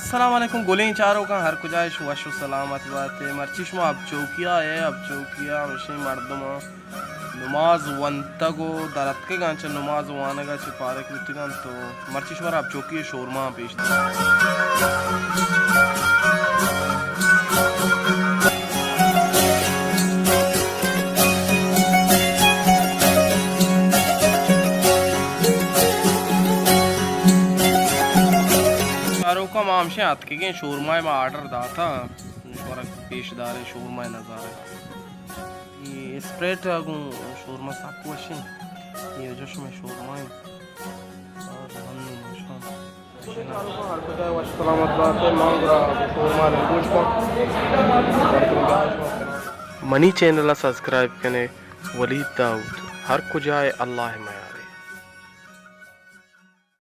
अस्सलाम वालेकुम गोलें चारों का हर कुजाइश वश सलामत बात है मर्चिश में अब चौकिया है अब चौकिया मशी मर्दम नमाज वंतगो दरत के गांच नमाज वानगा चिपारे कृतिगन तो मर्चिश मर अब चौकी शोरमा पेश का मामशे हाथ के शोरमा में ऑर्डर दा था पेशदार शोरमा नज़ारे ये स्प्रेड आगू शोरमा साकू वशिन ये जोश में शोरमा और हम मनी चैनल सब्सक्राइब कने वलीद दाऊद हर कुजाए अल्लाह मयार।